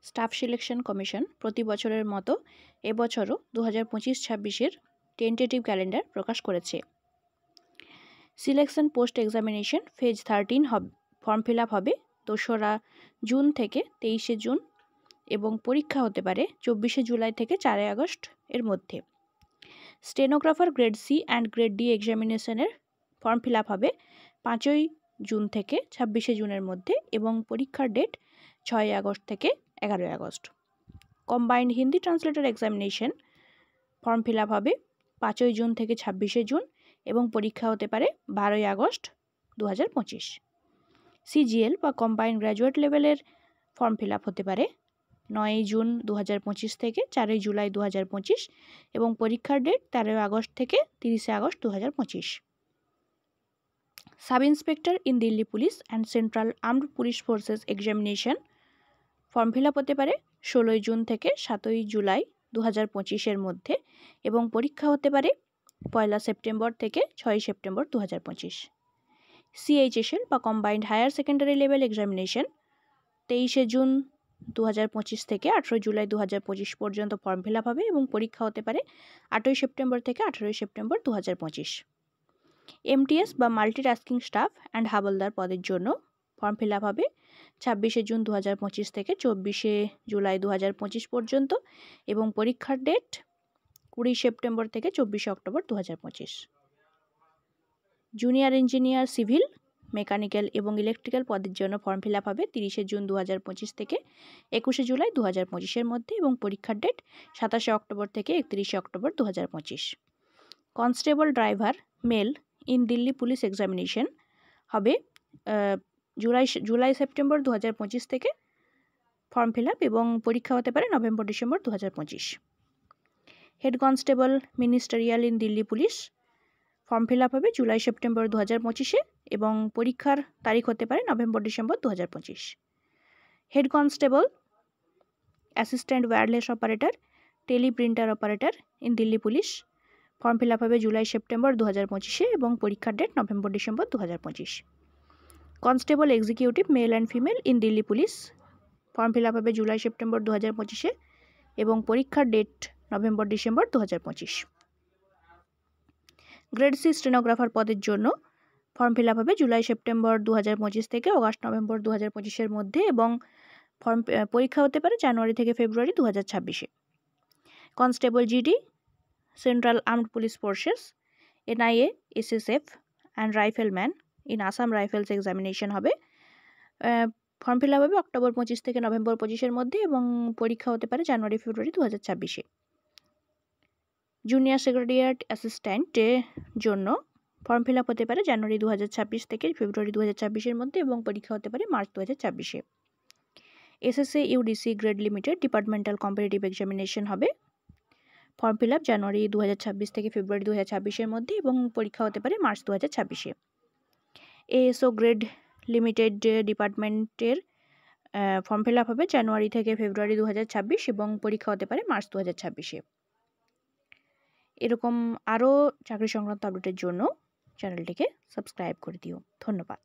Staff selection commission প্রতি বছরের মতো এবছরও 2025-26-এর টেন্টেটিভ ক্যালেন্ডার প্রকাশ করেছে। Selection post examination phase 13 form fill up হবে 2রা জুন থেকে 23শে জুন এবং পরীক্ষা হতে পারে 24শে জুলাই থেকে 4 আগস্ট এর মধ্যে। Stenographer grade C and grade D এক্সামিনেশনের ফর্ম ফিল আপ হবে 5ই জুন থেকে 26শে জুনের মধ্যে এবং পরীক্ষার ডেট 6 আগস্ট থেকে 11 August. Combined Hindi translator examination form fill up হবে 5ই জুন থেকে 26শে জুন এবং পরীক্ষা হতে পারে 12ই আগস্ট 2025। সিজিএল বা কম্বাইন্ড গ্র্যাজুয়েট লেভেলের ফর্ম ফিল আপ হতে পারে 9ই জুন 2025 থেকে 4ই জুলাই 2025 এবং পরীক্ষার ডেট 13 আগস্ট থেকে 30 August 2025। Sub inspector in Delhi police and central armed police forces examination form fill up হতে পারে 16ই জুন থেকে 7ই জুলাই 2025-এর মধ্যে এবং পরীক্ষা হতে পারে 1 সেপ্টেম্বর থেকে 6 সেপ্টেম্বর 2025। সিএইচএসএল বা combined higher secondary level examination 23শে জুন 2025 থেকে 18 জুলাই 2025 পর্যন্ত ফর্ম ফিল আপ হবে এবং পরীক্ষা হতে পারে 8ই সেপ্টেম্বর থেকে 18 সেপ্টেম্বর 2025। এমটিএস বা মাল্টিটাস্কিং স্টাফ অ্যান্ড হাবলদার পদের জন্য ফর্ম ফিল আপ হবে 26শে জুন 2025 থেকে 24শে জুলাই 2025 পর্যন্ত এবং পরীক্ষার ডেট 20 সেপ্টেম্বর থেকে 24শে October 2025। Junior engineer civil, mechanical এবং ইলেকট্রিক্যাল পদের জন্য ফর্ম ফিল আপ হবে 30শে জুন 2025 থেকে 21শে জুলাই 2025-এর মধ্যে এবং পরীক্ষার ডেট 27শে অক্টোবর থেকে 31শে October 2025। Constable driver male in Delhi police examination হবে জুলাই সেপ্টেম্বর 2025 থেকে ফর্ম ফিল আপ এবং পরীক্ষা হতে পারে November December 2025। Head constable ministerial in Delhi police form fill up হবে জুলাই সেপ্টেম্বর 2025-এ এবং পরীক্ষার তারিখ হতে পারে November December 2025। Head constable assistant wireless operator teleprinter operator in Delhi police form fill up হবে জুলাই সেপ্টেম্বর 2025-এ এবং পরীক্ষার date November December 2025। Constable executive male and female in Delhi police form fill up হবে জুলাই সেপ্টেম্বর 2025-এ এবং পরীক্ষার date November December 2025। Grade C stenographer পদের জন্য ফর্ম ফিল আপ হবে জুলাই সেপ্টেম্বর 2025 থেকে অগাস্ট নভেম্বর 2025-এর মধ্যে এবং পরীক্ষা হতে পারে জানুয়ারি থেকে ফেব্রুয়ারি 2026-এ। Constable GD central armed police forces NIA SSF and rifleman in Assam rifles examination হবে ফর্ম ফিল আপ হবে অক্টোবর 25 থেকে নভেম্বর 25-এর মধ্যে এবং পরীক্ষা হতে পারে জানুয়ারি ফেব্রুয়ারি 2026-এ। জুনিয়র সেক্রেটারিয়েট অ্যাসিস্ট্যান্টের জন্য ফর্ম ফিল আপ হতে পারে জানুয়ারি 2026 থেকে ফেব্রুয়ারি 2026-এর মধ্যে এবং পরীক্ষা হতে পারে মার্চ 2026-এ। SSA UDC grade limited departmental competitive examination হবে ফর্ম ফিল আপ জানুয়ারি 2026 থেকে ফেব্রুয়ারি 2026-এর মধ্যে এবং পরীক্ষা হতে পারে মার্চ 2026-এ। এএসও গ্রেড লিমিটেড ডিপার্টমেন্টের ফর্ম ফিল আপ হবে জানুয়ারি থেকে ফেব্রুয়ারি 2026 এবং পরীক্ষা হতে পারে মার্চ 2026-এ। এরকম আরও চাকরি সংক্রান্ত আপডেটের জন্য চ্যানেলটিকে সাবস্ক্রাইব করে দিও। ধন্যবাদ।